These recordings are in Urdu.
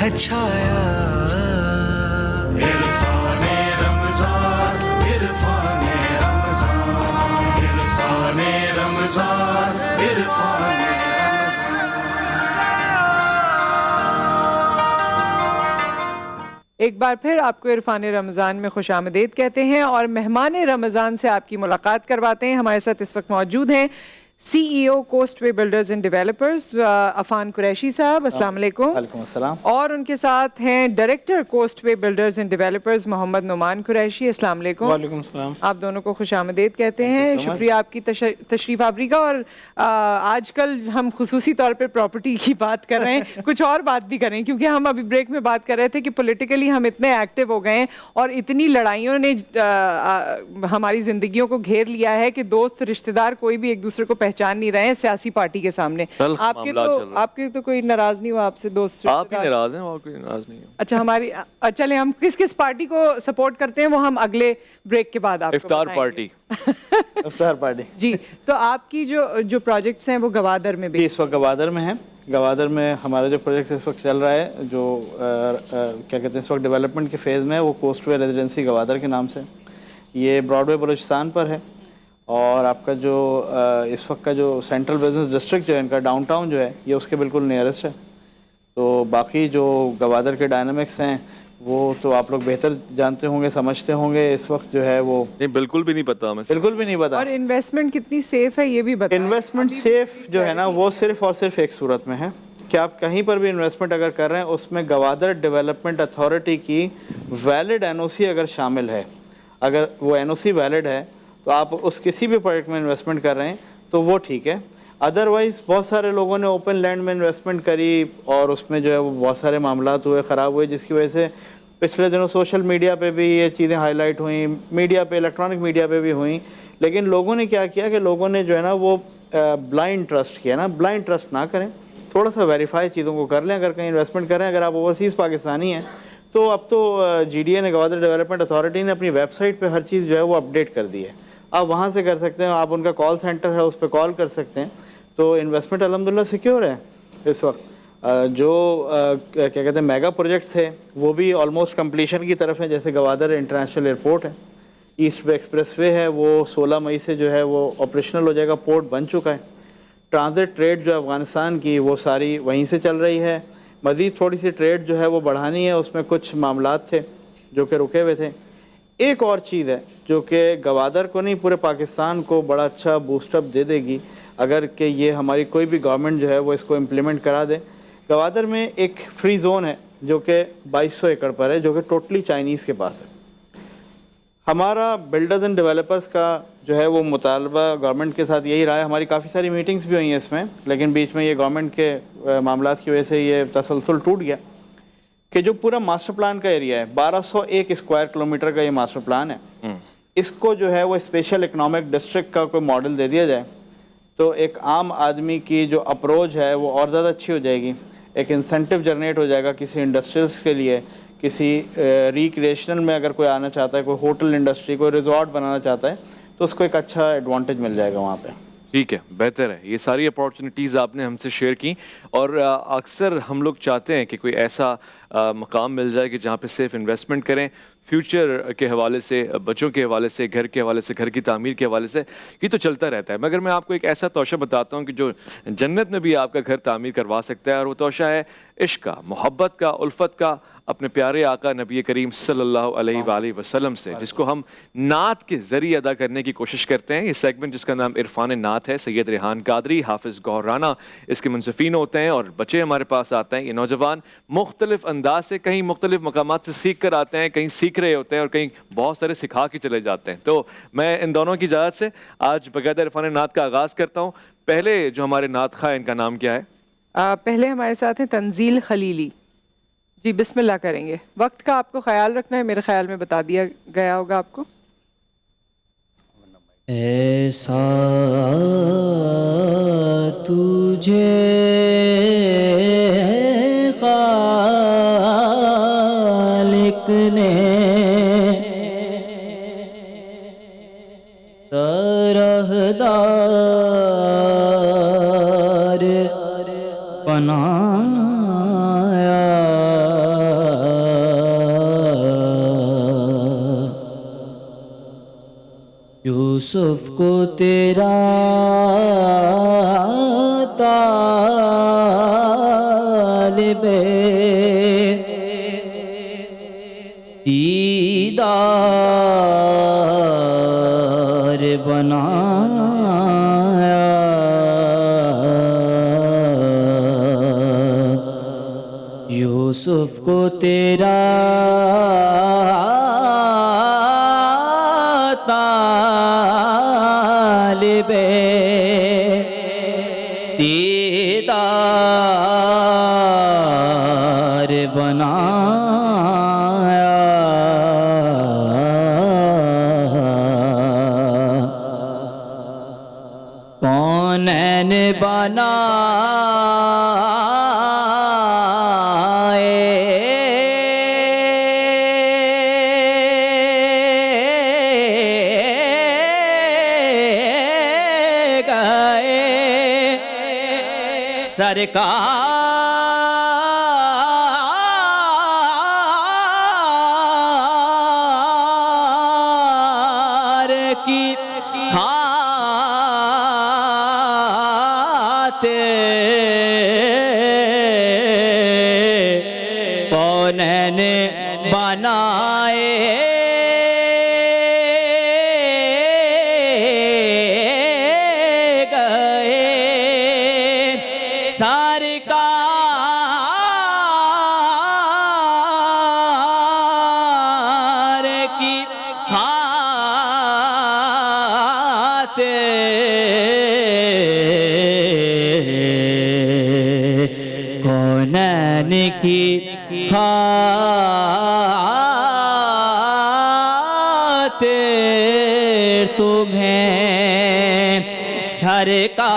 ہے چھایا. عرفان رمضان عرفان رمضان عرفان رمضان عرفان. ایک بار پھر آپ کو عرفان رمضان میں خوش آمدید کہتے ہیں اور مہمان رمضان سے آپ کی ملاقات کرواتے ہیں. ہمارے ساتھ اس وقت موجود ہیں C E O coast way builders and developers Affan Qureshi صاحب. السلام علیکم. وعلیکم السلام. اور ان کے ساتھ ہیں director coast way builders and developers Muhammad Noman Qureshi. السلام علیکم. وعلیکم السلام. آپ دونوں کو خوش آمدید کہتے ہیں. شکریہ آپ کی تشریف آوری کا. اور آج کل ہم خصوصی طور پہ پراپرٹی کی بات کر رہے ہیں, کچھ اور بات بھی کریں کیونکہ ہم ابھی بریک میں بات کر رہے تھے کہ پولیٹیکلی ہم اتنے ایکٹیو ہو گئے ہیں اور اتنی لڑائیوں نے ہماری زندگیوں کو گھیر لیا ہے کہ دوست رشتہ دار کوئی بھی ایک دوسرے کو پہچان نہیں رہے ہیں سیاسی پارٹی کے سامنے. آپ کے تو کوئی ناراض نہیں ہوا آپ سے دوست؟ آپ ہی ناراض ہیں اور کوئی ناراض نہیں ہے. اچھا ہماری چلیں ہم کس پارٹی کو سپورٹ کرتے ہیں وہ ہم اگلے بریک کے بعد آپ کو افطار پارٹی. افطار پارٹی. جی تو آپ کی جو پروجیکٹس ہیں وہ گوادر میں بھی اس وقت گوادر میں ہیں. گوادر میں ہمارا جو پروجیکٹ اس وقت چل رہا ہے جو کیا کہتے ہیں اس وقت ڈیولپمنٹ کے فیز میں ہے وہ کوسٹ وے ریزیڈنسی گوادر کے نام سے. یہ براڈ وے بلوچستان پر ہے اور آپ کا جو اس وقت کا جو سینٹرل بزنس ڈسٹرکٹ جو ہے ان کا ڈاؤن ٹاؤن جو ہے یہ اس کے بالکل نیئرسٹ ہے. تو باقی جو گوادر کے ڈائنامکس ہیں وہ تو آپ لوگ بہتر جانتے ہوں گے سمجھتے ہوں گے. اس وقت جو ہے وہ بالکل بھی نہیں پتا ہمیں. بالکل بھی نہیں پتا. اور انویسٹمنٹ کتنی سیف ہے یہ بھی بتائیں. انویسٹمنٹ سیف جو ہے نا وہ صرف اور صرف ایک صورت میں ہے کہ آپ کہیں پر بھی انویسٹمنٹ اگر کر رہے ہیں اس میں گوادر ڈیولپمنٹ اتھارٹی کی ویلڈ این او سی اگر شامل ہے, اگر وہ این او سی ویلڈ ہے تو آپ اس کسی بھی پروجیکٹ میں انویسٹمنٹ کر رہے ہیں تو وہ ٹھیک ہے. ادروائز بہت سارے لوگوں نے اوپن لینڈ میں انویسٹمنٹ کری اور اس میں جو ہے وہ بہت سارے معاملات ہوئے, خراب ہوئے, جس کی وجہ سے پچھلے دنوں سوشل میڈیا پہ بھی یہ چیزیں ہائی لائٹ ہوئیں, میڈیا پہ الیکٹرانک میڈیا پہ بھی ہوئیں. لیکن لوگوں نے کیا کیا کہ لوگوں نے جو ہے نا وہ بلائنڈ ٹرسٹ کیا نا. بلائنڈ ٹرسٹ نہ کریں, تھوڑا سا ویریفائی چیزوں کو کر لیں. اگر کہیں انویسٹمنٹ کر رہے ہیں, اگر آپ اوورسیز پاکستانی ہیں تو اب تو جی ڈی اے نے گوادر ڈیولپمنٹ اتھارٹی نے اپنی ویب سائٹ پہ ہر چیز جو ہے وہ اپڈیٹ کر دی ہے. آپ وہاں سے کر سکتے ہیں, آپ ان کا کال سینٹر ہے اس پہ کال کر سکتے ہیں. تو انویسٹمنٹ الحمدللہ سیکیور ہے اس وقت. جو کیا کہتے ہیں میگا پروجیکٹس ہیں وہ بھی آلموسٹ کمپلیشن کی طرف ہیں. جیسے گوادر انٹرنیشنل ایئرپورٹ ہے, ایسٹ وے ایکسپریس وے ہے, وہ 16 مئی سے جو ہے وہ آپریشنل ہو جائے گا. پورٹ بن چکا ہے. ٹرانزٹ ٹریڈ جو افغانستان کی وہ ساری وہیں سے چل رہی ہے. مزید تھوڑی سی ٹریڈ جو ہے وہ بڑھانی ہے, اس میں کچھ معاملات تھے جو کہ رکے ہوئے تھے. ایک اور چیز ہے جو کہ گوادر کو نہیں پورے پاکستان کو بڑا اچھا بوسٹ اپ دے دے گی اگر کہ یہ ہماری کوئی بھی گورنمنٹ جو ہے وہ اس کو امپلیمنٹ کرا دے. گوادر میں ایک فری زون ہے جو کہ 2200 ایکڑ پر ہے, جو کہ ٹوٹلی چائنیز کے پاس ہے. ہمارا بلڈرز اینڈ ڈیولپرز کا جو ہے وہ مطالبہ گورنمنٹ کے ساتھ یہی رہا ہے. ہماری کافی ساری میٹنگز بھی ہوئی ہیں اس میں, لیکن بیچ میں یہ گورنمنٹ کے معاملات کی وجہ سے یہ تسلسل ٹوٹ گیا کہ جو پورا ماسٹر پلان کا ایریا ہے 1201 اسکوائر کلومیٹر کا یہ ماسٹر پلان ہے, اس کو جو ہے وہ اسپیشل اکنامک ڈسٹرکٹ کا کوئی ماڈل دے دیا جائے تو ایک عام آدمی کی جو اپروچ ہے وہ اور زیادہ اچھی ہو جائے گی. ایک انسینٹیو جنریٹ ہو جائے گا کسی انڈسٹریز کے لیے, کسی ریکریشنل میں اگر کوئی آنا چاہتا ہے, کوئی ہوٹل انڈسٹری, کوئی ریزورٹ بنانا چاہتا ہے تو اس کو ایک اچھا ایڈوانٹیج مل جائے گا وہاں پہ. ٹھیک ہے, بہتر ہے. یہ ساری اپارچونیٹیز آپ نے ہم سے شیئر کی اور اکثر ہم لوگ چاہتے ہیں کہ کوئی ایسا مقام مل جائے کہ جہاں پہ صرف انویسٹمنٹ کریں, فیوچر کے حوالے سے, بچوں کے حوالے سے, گھر کے حوالے سے, گھر کی تعمیر کے حوالے سے, یہ تو چلتا رہتا ہے. مگر میں آپ کو ایک ایسا توشہ بتاتا ہوں کہ جو جنت میں بھی آپ کا گھر تعمیر کروا سکتا ہے, اور وہ توشہ ہے عشق کا, محبت کا, الفت کا, اپنے پیارے آقا نبی کریم صلی اللہ علیہ وآلہ وسلم سے, جس کو ہم نعت کے ذریعے ادا کرنے کی کوشش کرتے ہیں. یہ سیگمنٹ جس کا نام عرفان نعت ہے, سید ریحان قادری, حافظ گوہر رانا اس کے منصفین ہوتے ہیں اور بچے ہمارے پاس آتے ہیں. یہ نوجوان مختلف انداز سے کہیں مختلف مقامات سے سیکھ کر آتے ہیں, کہیں سیکھ رہے ہوتے ہیں اور کہیں بہت سارے سکھا کے چلے جاتے ہیں. تو میں ان دونوں کی اجازت سے آج باقاعدہ عرفان نعت کا آغاز کرتا ہوں. پہلے جو ہمارے نعت خواہ ان کا نام کیا ہے؟ پہلے ہمارے ساتھ ہیں تنزیل خلیلی جی. بسم اللہ کریں گے. وقت کا آپ کو خیال رکھنا ہے, میرے خیال میں بتا دیا گیا ہوگا آپ کو. ایسا تجھے خالق نے طرحدار بنایا, یوسف کو تیرا طالب دیدار بنایا، یوسف کو تیرا طالب دیدار بنایا، کونین سرکار کی خاطر کونین بنائے سرکار کی خاطر کونین کی خاطر تمہیں سرکار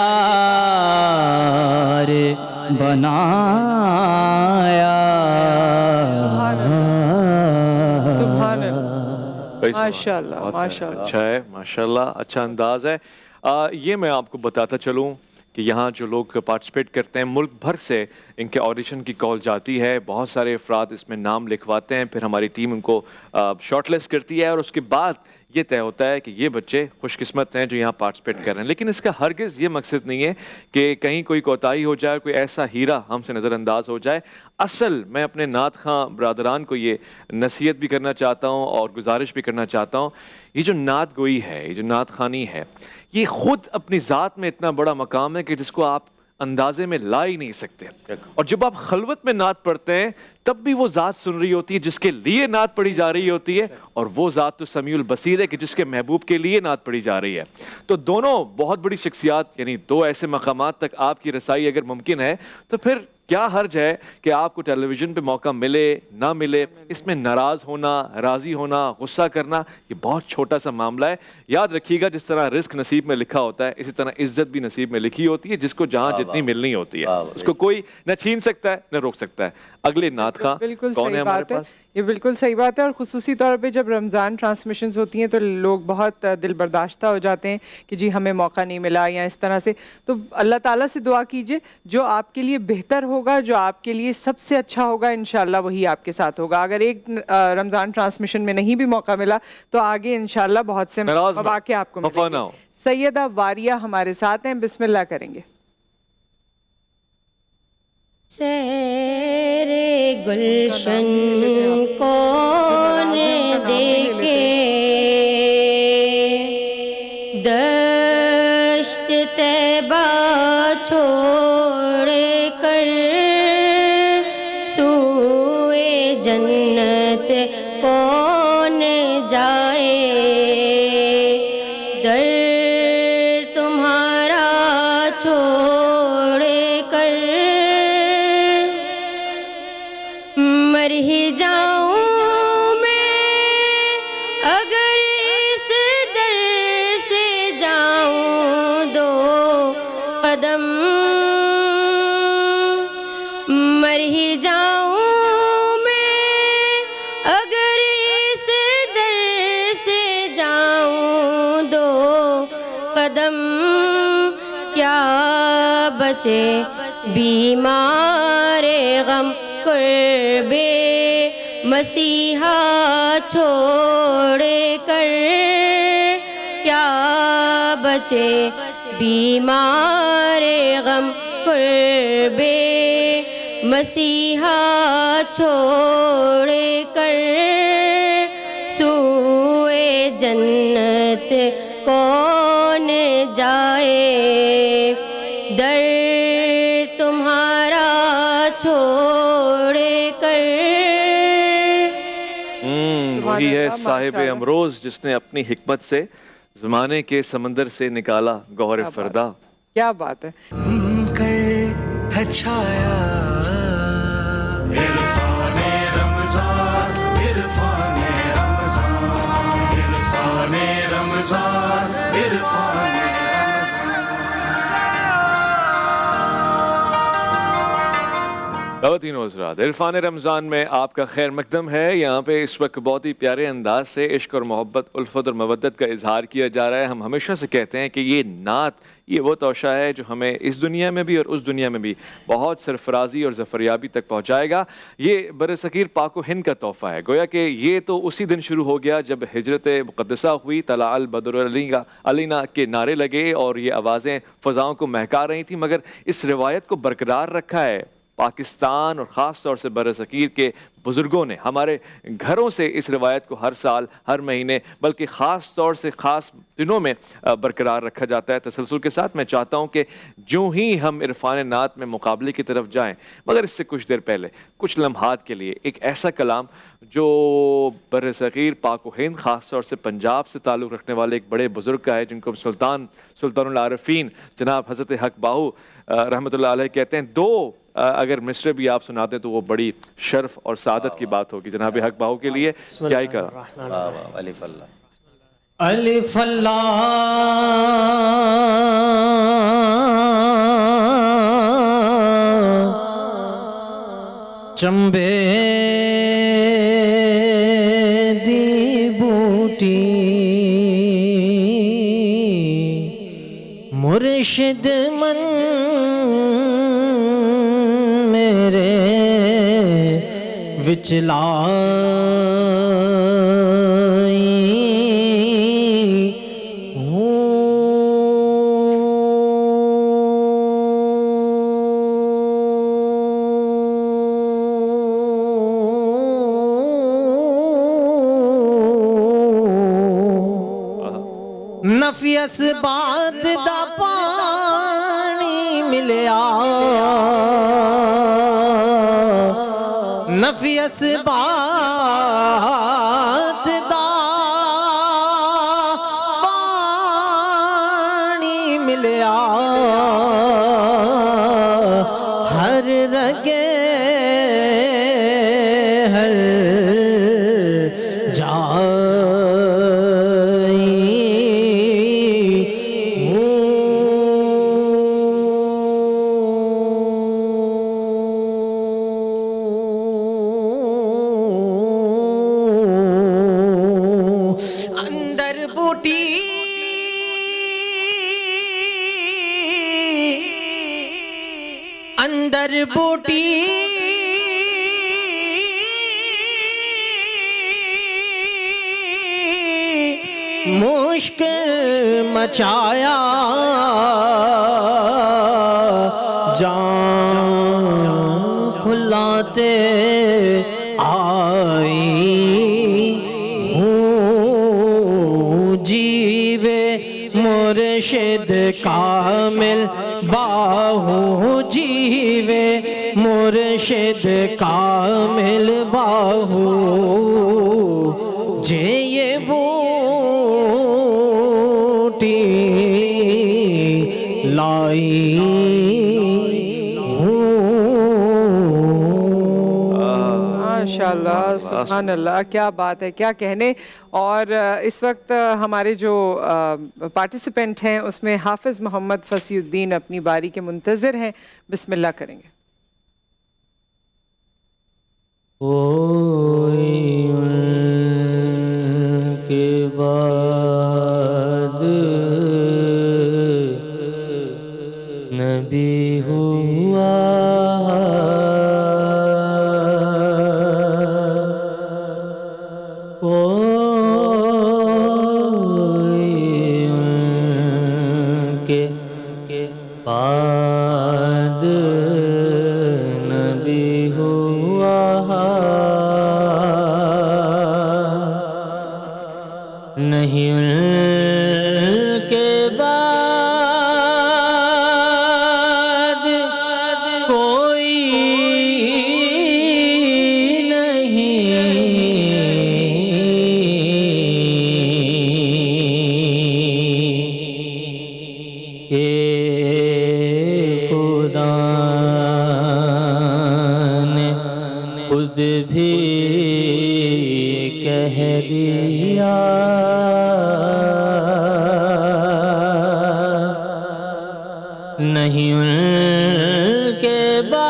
بنایا۔ سبحان اللہ، بھائی سبحان ماشاء اللہ، بہت ماشاء اللہ۔ اچھا ہے، ماشاءاللہ، اچھا انداز ہے۔ یہ میں آپ کو بتاتا چلوں کہ یہاں جو لوگ پارٹیسپیٹ کرتے ہیں ملک بھر سے ان کے آڈیشن کی کال جاتی ہے، بہت سارے افراد اس میں نام لکھواتے ہیں، پھر ہماری ٹیم ان کو شارٹ لسٹ کرتی ہے اور اس کے بعد یہ طے ہوتا ہے کہ یہ بچے خوش قسمت ہیں جو یہاں پارٹیسپیٹ کر رہے ہیں۔ لیکن اس کا ہرگز یہ مقصد نہیں ہے کہ کہیں کوئی کوتاہی ہو جائے، کوئی ایسا ہیرا ہم سے نظر انداز ہو جائے۔ اصل میں اپنے نعت خواں برادران کو یہ نصیحت بھی کرنا چاہتا ہوں اور گزارش بھی کرنا چاہتا ہوں، یہ جو نعت گوئی ہے، یہ جو نعت خوانی ہے، یہ خود اپنی ذات میں اتنا بڑا مقام ہے کہ جس کو آپ اندازے میں لا ہی نہیں سکتے۔ اور جب آپ خلوت میں نعت پڑھتے ہیں تب بھی وہ ذات سن رہی ہوتی ہے جس کے لیے نعت پڑھی جا رہی ہوتی ہے، اور وہ ذات تو سمیع البصیر ہے کہ جس کے محبوب کے لیے نعت پڑھی جا رہی ہے۔ تو دونوں بہت بڑی شخصیات، یعنی دو ایسے مقامات تک آپ کی رسائی اگر ممکن ہے تو پھر کیا حرج ہے کہ آپ کو ٹیلی ویژن پہ موقع ملے نہ ملے۔ اس میں ناراض ہونا، راضی ہونا، غصہ کرنا یہ بہت چھوٹا سا معاملہ ہے۔ یاد رکھیے گا، جس طرح رزق نصیب میں لکھا ہوتا ہے اسی طرح عزت بھی نصیب میں لکھی ہوتی ہے، جس کو جہاں جتنی ملنی ہوتی ہے اس کو کوئی نہ چھین سکتا ہے نہ روک سکتا ہے۔ اگلے نعت خواں بالکل کون ہے صحیح ہمارے بات ہے، پاس؟ یہ بالکل صحیح بات ہے۔ اور خصوصی طور پہ جب رمضان ٹرانسمیشنز ہوتی ہیں تو لوگ بہت دل برداشتہ ہو جاتے ہیں کہ جی ہمیں موقع نہیں ملا یا اس طرح سے۔ تو اللہ تعالیٰ سے دعا کیجئے جو آپ کے لیے بہتر ہوگا، جو آپ کے لیے سب سے اچھا ہوگا، انشاءاللہ وہی آپ کے ساتھ ہوگا۔ اگر ایک رمضان ٹرانسمیشن میں نہیں بھی موقع ملا تو آگے انشاءاللہ بہت سے مواقع آپ کو ملیں گے۔ سیدہ واریہ ہمارے ساتھ ہیں، بسم اللہ کریں گے۔ سیر گلشن کون دیکھے، دشت طیبہ چھوڑ کر سوئے جنت کون جائے، در تمہارا چھوڑ کر مر ہی جاؤں میں اگر اس در سے جاؤں دو قدم، مر ہی جاؤں میں اگر اس در سے جاؤں دو قدم، کیا بچے بیمار غم قربے مسیحا چھوڑ کر، کیا بچے بیمار غم قرب مسیحا چھوڑ کر سوئے جنت کون جائے در تمہارا چھوڑ کر. وہی ہے صاحب امروز جس نے اپنی حکمت سے زمانے کے سمندر سے نکالا گوہر فردا. کیا بات ہے. کر ہے چھایا عرفان رمضان عرفان رمضان عرفان رمضان عرفان خواتین و حضرات، عرفان رمضان میں آپ کا خیر مقدم ہے. یہاں پہ اس وقت بہت ہی پیارے انداز سے عشق اور محبت، الفت اور مودت کا اظہار کیا جا رہا ہے. ہم ہمیشہ سے کہتے ہیں کہ یہ نعت یہ وہ توشہ ہے جو ہمیں اس دنیا میں بھی اور اس دنیا میں بھی بہت سرفرازی اور ظفریابی تک پہنچائے گا. یہ برصغیر پاک و ہند کا تحفہ ہے. گویا کہ یہ تو اسی دن شروع ہو گیا جب ہجرت مقدسہ ہوئی، طلع البدر علینا کے نعرے لگے اور یہ آوازیں فضاؤں کو مہکا رہی تھیں. مگر اس روایت کو برقرار رکھا ہے پاکستان اور خاص طور سے برصغیر کے بزرگوں نے. ہمارے گھروں سے اس روایت کو ہر سال، ہر مہینے، بلکہ خاص طور سے خاص دنوں میں برقرار رکھا جاتا ہے. تسلسل کے ساتھ میں چاہتا ہوں کہ جوں ہی ہم عرفان نعت میں مقابلے کی طرف جائیں، مگر اس سے کچھ دیر پہلے کچھ لمحات کے لیے ایک ایسا کلام جو برصغیر پاک و ہند خاص طور سے پنجاب سے تعلق رکھنے والے ایک بڑے بزرگ کا ہے، جن کو سلطان العارفین جناب حضرت حق باہو رحمۃ اللہ علیہ کہتے ہیں. دو اگر مصرے بھی آپ سناتے ہیں تو وہ بڑی شرف اور سعادت کی بات ہوگی. جناب حق باہو کے لیے کیا ہی کہا. الف اللہ چمبے دی بوٹی مرشد من میرے وچلائی نفی اسبات دا پانی ملیا نفی اسبات دا پانی ملیا ہر رگے ہر اندر بوٹی مشک مچایا جان کھلاتے آئی جیوے مرشد کامل باہو جیوے مرشد کامل باہو جے یہ بوٹی لائی ماشاءاللہ سبحان اللہ. کیا بات ہے، کیا کہنے. اور اس وقت ہمارے جو پارٹیسپینٹ ہیں اس میں حافظ محمد فصیح الدین اپنی باری کے منتظر ہیں. بسم اللہ کریں گے. کوئی ان کے بعد نبی ہوا کوئی ان بھی کہہ دیا نہیں ان کے بعد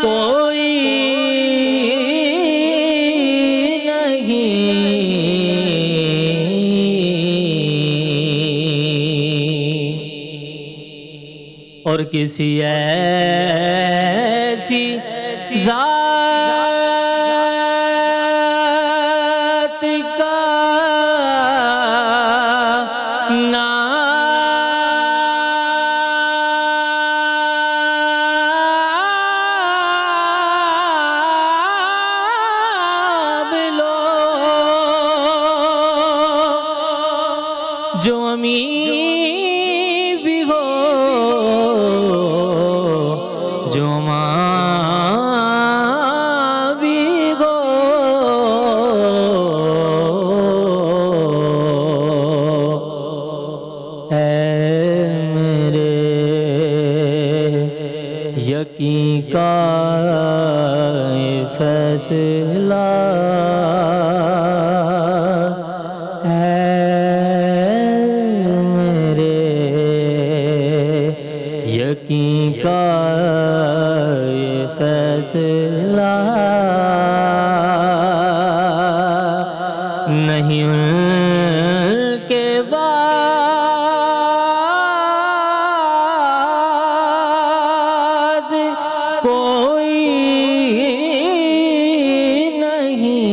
کوئی نہیں اور کسی ایسی ذات کا جو امیر بھی ہو جو ماں بھی ہو اے میرے یقین کا فیصلہ یقین کا یہ فیصلہ نہیں ان کے بعد کوئی نہیں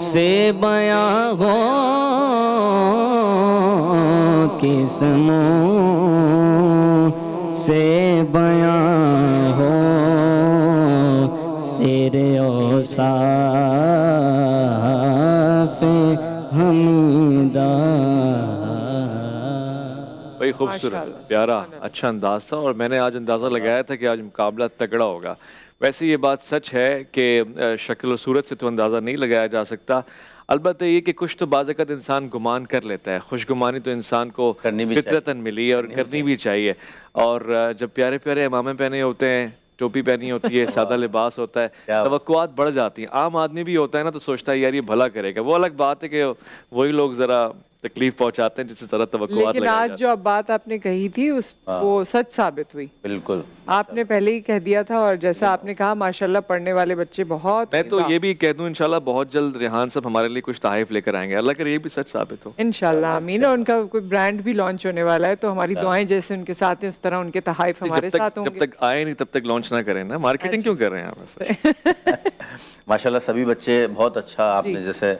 سے بیاں ہو کس منہ سے بیاں ہو تیرے اوصاف حمیدہ. بھائی خوبصورت, پیارا, اچھا انداز تھا, اور میں نے آج اندازہ لگایا تھا کہ آج مقابلہ تگڑا ہوگا. ویسے یہ بات سچ ہے کہ شکل و صورت سے تو اندازہ نہیں لگایا جا سکتا, البتہ یہ کہ کچھ تو بعض اوقات انسان گمان کر لیتا ہے. خوش گمانی تو انسان کو فطرتاً ملی اور کرنی بھی چاہیے. اور جب پیارے پیارے امامے پہنے ہوتے ہیں, ٹوپی پہنی ہوتی ہے, سادہ لباس ہوتا ہے, توقعات بڑھ جاتی ہیں. عام آدمی بھی ہوتا ہے نا تو سوچتا ہے یار یہ بھلا کرے گا. وہ الگ بات ہے کہ وہی لوگ ذرا تکلیف پہنچاتے ہیں جس سے ذرا توقعات. لیکن آج جو اب بات آپ نے کہی تھی وہ سچ ثابت ہوئی. بالکل آپ نے پہلے ہی کہہ دیا تھا, اور جیسا آپ نے کہا ماشاءاللہ پڑھنے والے بچے بہت. میں تو یہ بھی کہہ دوں انشاءاللہ بہت جلد ریحان صاحب ہمارے لیے کچھ تحائف لے کر آئیں گے. اللہ کرے یہ بھی سچ ثابت ہو انشاءاللہ آمین. اور ان کا کوئی برانڈ بھی لانچ ہونے والا ہے, تو ہماری دعائیں جیسے ان کے ساتھ ہیں اس طرح ان کے تحائف ہمارے ساتھ ہوں جب گے. تک آئے نہیں تب تک لانچ نہ کریں نا. مارکیٹنگ کیوں کر رہے ہیں آپ ایسے؟ ماشاءاللہ سبھی بچے بہت اچھا. آپ نے جیسے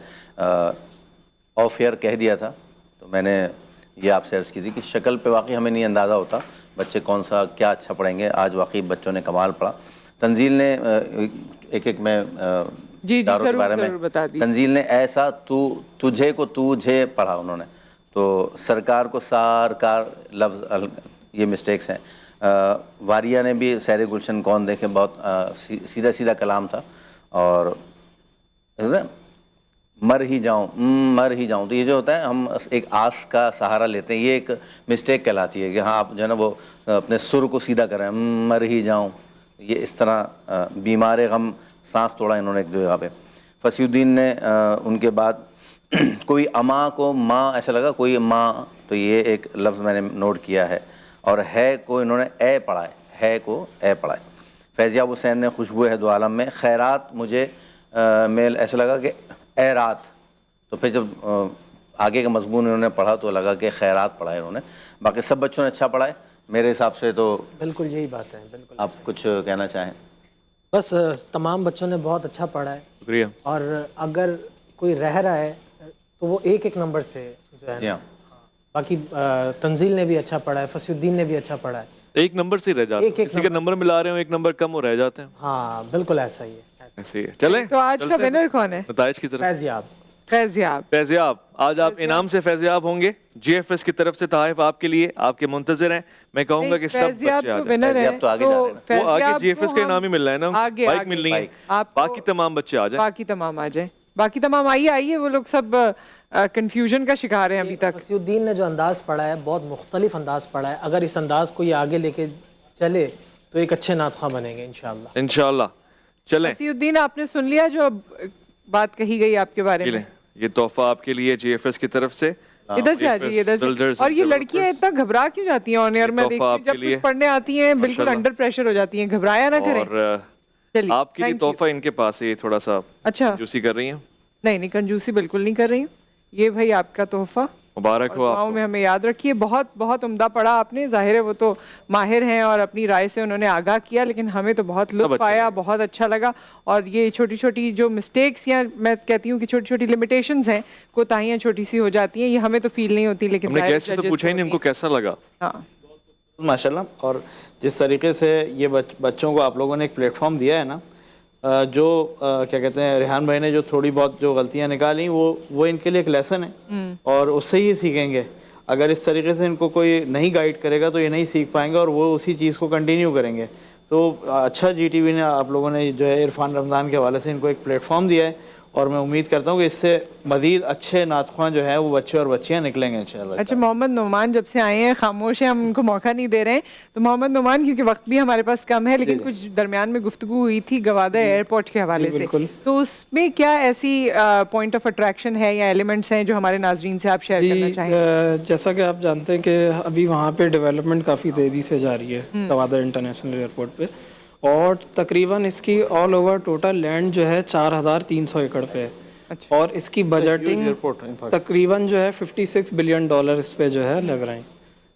آف ایئر کہہ دیا تھا تو میں نے یہ آپ سے عرض کی تھی کہ شکل پہ واقعی ہمیں نہیں اندازہ ہوتا بچے کون سا کیا اچھا پڑھیں گے. آج واقعی بچوں نے کمال پڑھا. تنزیل نے ایک میں چاروں کے بارے میں تنزیل نے ایسا تجھے پڑھا انہوں نے, تو سرکار کو سارکار لفظ یہ مسٹیکس ہیں. واریہ نے بھی سیر گلشن کون دیکھے, بہت سیدھا سیدھا کلام تھا. اور مر ہی جاؤں تو یہ جو ہوتا ہے ہم ایک آس کا سہارا لیتے ہیں, یہ ایک مسٹیک کہلاتی ہے کہ ہاں آپ جو ہے نا وہ اپنے سر کو سیدھا کریں, مر ہی جاؤں. یہ اس طرح بیمار غم سانس توڑا انہوں نے ایک دو جگہ پہ. فصیح الدین نے ان کے بعد کوئی اما کو ماں ایسا لگا, کوئی ماں, تو یہ ایک لفظ میں نے نوٹ کیا ہے. اور ہے کو انہوں نے اے پڑھا ہے, ہے کو اے پڑھا ہے. فیضیاب حسین نے خوشبو ہے دو عالم میں, خیرات مجھے میل ایسا لگا کہ اے رات, تو پھر جب آگے کا مضمون انہوں نے پڑھا تو لگا کہ خیرات پڑھا ہے انہوں نے. باقی سب بچوں نے اچھا پڑھا ہے میرے حساب سے. تو بالکل یہی بات ہے. بالکل آپ کچھ کہنا چاہیں؟ بس تمام بچوں نے بہت اچھا پڑھا ہے, شکریہ. اور اگر کوئی رہ رہا ہے تو وہ ایک نمبر سے جو ہے نا. باقی تنزیل نے بھی اچھا پڑھا ہے, فصیح الدین نے بھی اچھا پڑھا ہے. ایک نمبر سے رہ جاتے ہیں, کسی کا نمبر ملا رہے ہوں ایک نمبر کم ہو رہ جاتے ہیں. ہاں بالکل ایسا ہی ہے. ایسے ہی ہے. چلیں تو آج کا ونر کون ہے؟ نتائج کی طرف. فیضیاب. آج آپ انعام سے فیضیاب ہوں گے. جی ایف ایس کی طرف سے تحائف آپ کے لیے, آپ کے منتظر ہیں. میں کہوں گا کہ سب بچے آ جائیں. فیضیاب تو آگے جا رہے ہیں, وہ آگے جی ایف ایس کا انعام ہی مل رہا ہے نا, بائک ملنی ہے. باقی تمام بچے آ جائیں. باقی تمام آ جائیں. باقی تمام آئیے. وہ لوگ سب کنفیوژن کا شکار ہیں ابھی تک. فصیح الدین نے جو انداز پڑھا ہے بہت مختلف انداز پڑھا ہے. اگر اس انداز کو یہ آگے لے کے چلے تو ایک اچھے نعت خواں بنیں گے انشاءاللہ. انشاءاللہ. چلیں فصیح الدین, آپ نے سن لیا جو بات کہی گئی آپ کے بارے میں. یہ تحفہ آپ کے لیے جی ایف ایس کی طرف سے. ادھر سے آجائیے, ادھر سے. اور یہ لڑکیاں اتنا گھبرا کیوں جاتی ہیں آن ایئر میں دیکھتی ہوں, جب کچھ پڑھنے آتی ہیں بالکل انڈر پریشر ہو جاتی ہیں. گھبرایا نہ کریں. اور آپ کے لیے تحفہ ان کے پاس ہے, تھوڑا سا کنجوسی کر رہی ہیں. نہیں کنجوسی بالکل نہیں کر رہی ہوں. یہ بھائی آپ کا تحفہ مبارک ہو. دعاؤں میں ہمیں یاد رکھیے. بہت بہت عمدہ پڑھا آپ نے. ظاہر ہے وہ تو ماہر ہیں اور اپنی رائے سے انہوں نے آگاہ کیا, لیکن ہمیں تو بہت لطف آیا, بہت اچھا لگا. اور یہ چھوٹی چھوٹی جو مسٹیکس, یا میں کہتی ہوں کہ چھوٹی چھوٹی لمیٹیشنز ہیں, کوتاہیاں چھوٹی سی ہو جاتی ہیں, یہ ہمیں تو فیل نہیں ہوتی, لیکن ہم نے کیسے تو پوچھا ہی نہیں ان کو کیسا لگا. ہاں ماشاءاللہ. اور جس طریقے سے یہ بچوں کو آپ لوگوں نے ایک پلیٹ فارم دیا ہے نا, جو کیا کہتے ہیں ریحان بھائی نے جو تھوڑی بہت جو غلطیاں نکالیں وہ ان کے لیے ایک لیسن ہے, اور اس سے ہی سیکھیں گے. اگر اس طریقے سے ان کو کوئی نہیں گائیڈ کرے گا تو یہ نہیں سیکھ پائیں گے, اور وہ اسی چیز کو کنٹینیو کریں گے. تو اچھا جی ٹی وی نے, آپ لوگوں نے جو ہے عرفان رمضان کے حوالے سے ان کو ایک پلیٹ فارم دیا ہے, اور میں امید کرتا ہوں کہ اس سے مزید اچھے نعت خواں جو ہے وہ بچے اور بچیاں نکلیں گے انشاءاللہ. اچھا, محمد نعمان جب سے آئے ہیں خاموش ہیں, ہم ان کو موقع نہیں دے رہے ہیں. تو محمد نعمان, کیونکہ وقت بھی ہمارے پاس کم ہے, لیکن کچھ درمیان میں گفتگو ہوئی تھی گوادہ ایئرپورٹ کے حوالے سے, تو اس میں کیا ایسی پوائنٹ آف اٹریکشن ہے یا ایلیمنٹس ہیں جو ہمارے ناظرین سے آپ شیئر کرنا چاہیں گے؟ جیسا کہ آپ جانتے ہیں کہ ابھی وہاں پہ ڈیولپمنٹ کافی تیزی سے جاری ہے گوادہ انٹرنیشنل ایئرپورٹ پہ, اور تقریباً اس کی آل اوور ٹوٹل لینڈ جو ہے 4300 ایکڑ پہ ہے, اور اس کی بجٹنگ تقریباً جو ہے $56 بلین اس پہ جو ہے لگ رہے ہیں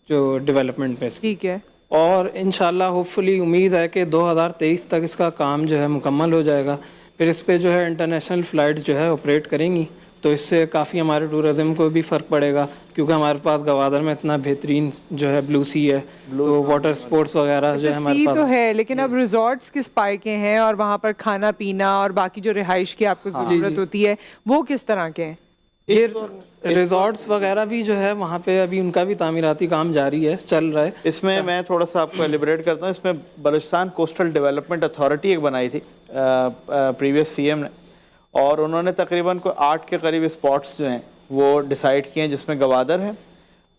جو ڈیولپمنٹ پہ. ٹھیک ہے. اور انشاءاللہ ہوپ فلی امید ہے کہ 2023 تک اس کا کام جو ہے مکمل ہو جائے گا. پھر اس پہ جو ہے انٹرنیشنل فلائٹس جو ہے آپریٹ کریں گی تو اس سے کافی ہمارے ٹورزم کو بھی فرق پڑے گا کیونکہ ہمارے پاس گوادر میں اتنا بہترین جو ہے بلو سی ہے تو واٹر سپورٹس وغیرہ جو ہے ہمارے سی پاس تو ہے لیکن اب ریزورٹس کس پائے کے ہیں اور وہاں پر کھانا پینا اور باقی جو رہائش کی آپ کو ضرورت ہوتی ہے وہ کس طرح کے ہیں؟ یہ ریزورٹس وغیرہ بھی جو ہے وہاں پہ ابھی ان کا بھی تعمیراتی کام جاری ہے چل رہا ہے. اس میں میں تھوڑا سا آپ کو ایلیبریٹ کرتا ہوں. اس میں بلوچستان کوسٹل ڈیولپمنٹ اتھارٹی ایک بنائی تھی پریویس سی ایم نے, اور انہوں نے تقریباً کوئی 8 کے قریب اسپاٹس جو ہیں وہ ڈیسائیڈ کیے ہیں, جس میں گوادر ہے,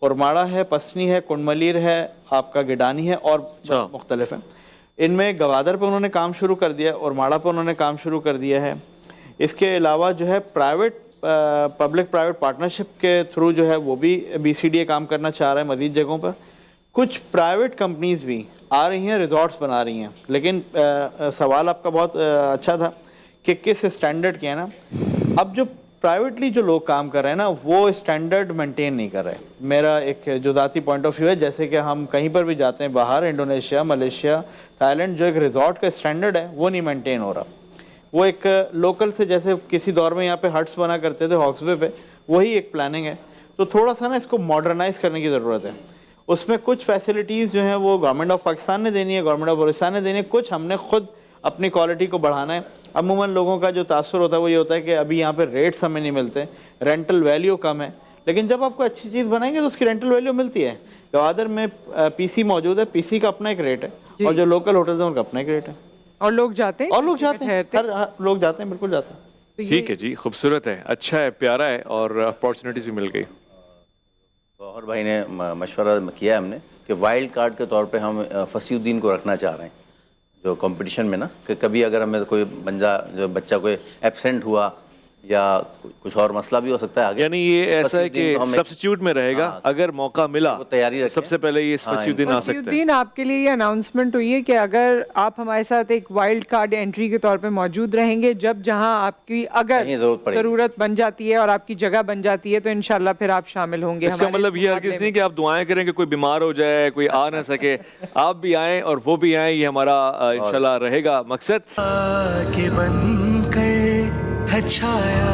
اورماڑا ہے, پسنی ہے, کنڈملیر ہے, آپ کا گڈانی ہے اور مختلف ہیں. ان میں گوادر پہ انہوں نے کام شروع کر دیا, اورماڑا پہ انہوں نے کام شروع کر دیا ہے. اس کے علاوہ جو ہے پرائیویٹ پبلک پرائیویٹ پارٹنرشپ کے تھرو جو ہے وہ بھی بی سی ڈی اے کام کرنا چاہ رہا ہے مزید جگہوں پر. کچھ پرائیویٹ کمپنیز بھی آ رہی ہیں, ریزورٹس بنا رہی ہیں. لیکن سوال آپ کا بہت اچھا تھا کہ کس اسٹینڈرڈ کے ہیں نا. اب جو پرائیویٹلی جو لوگ کام کر رہے ہیں نا وہ اسٹینڈرڈ مینٹین نہیں کر رہے. میرا ایک جو ذاتی پوائنٹ آف ویو ہے, جیسے کہ ہم کہیں پر بھی جاتے ہیں باہر, انڈونیشیا, ملیشیا, تھائی لینڈ, جو ایک ریزورٹ کا اسٹینڈرڈ ہے وہ نہیں مینٹین ہو رہا. وہ ایک لوکل سے جیسے کسی دور میں یہاں پہ ہٹس بنا کرتے تھے ہاکس وے پہ, وہی ایک پلاننگ ہے. تو تھوڑا سا نا اس کو ماڈرنائز کرنے کی ضرورت ہے. اس میں کچھ فیسلٹیز جو ہیں وہ گورنمنٹ آف پاکستان نے دینی ہے, گورنمنٹ آف بلوچستان نے دینی ہے, کچھ ہم نے خود اپنی کوالٹی کو بڑھانا ہے. عموماً لوگوں کا جو تاثر ہوتا ہے وہ یہ ہوتا ہے کہ ابھی یہاں پہ ریٹس ہمیں نہیں ملتے, رینٹل ویلیو کم ہے. لیکن جب آپ کو اچھی چیز بنائیں گے تو اس کی رینٹل ویلیو ملتی ہے. گوادر میں پی سی موجود ہے, پی سی کا اپنا ایک ریٹ ہے اور جو لوکل ہوٹلز ہیں ان کا اپنا ایک ریٹ ہے. اور لوگ جاتے ہیں, اور لوگ جاتے ہیں, ہر لوگ جاتے ہیں, بالکل جاتے ہیں. ٹھیک ہے جی, خوبصورت ہے, اچھا ہے, پیارا ہے, اور اپارچونیٹیز بھی مل گئی. گوہر بھائی نے مشورہ کیا ہے ہم نے کہ وائلڈ کارڈ کے طور پہ ہم فصیح الدین کو رکھنا چاہ رہے ہیں جو کمپٹیشن میں نا, کہ کبھی اگر ہمیں کوئی جو بچہ کوئی ایبسینٹ ہوا یا کچھ اور مسئلہ بھی ہو سکتا ہے آگے, یعنی یہ ایسا ہے کہ سبسٹیٹیوٹ میں رہے گا, اگر موقع ملا تیاری سب سے پہلے یہ فصیح الدین آ سکتے ہیں. الدین, آپ کے لیے یہ اناؤنسمنٹ ہوئی ہے کہ اگر آپ ہمارے ساتھ ایک وائلڈ کارڈ انٹری کے طور پہ موجود رہیں گے, جب جہاں آپ کی اگر ضرورت بن جاتی ہے اور آپ کی جگہ بن جاتی ہے تو انشاءاللہ پھر آپ شامل ہوں گے. اس کا مطلب یہ ہرگز نہیں کہ آپ دعائیں کریں کہ کوئی بیمار ہو جائے, کوئی آ نہ سکے. آپ بھی آئیں اور وہ بھی آئیں, یہ ہمارا انشاءاللہ رہے گا مقصد. کہ بن کر ہے چھایا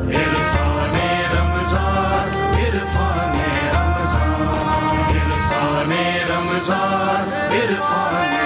عرفان رمضان, عرفان رمضان, عرفان رمضان, عرفان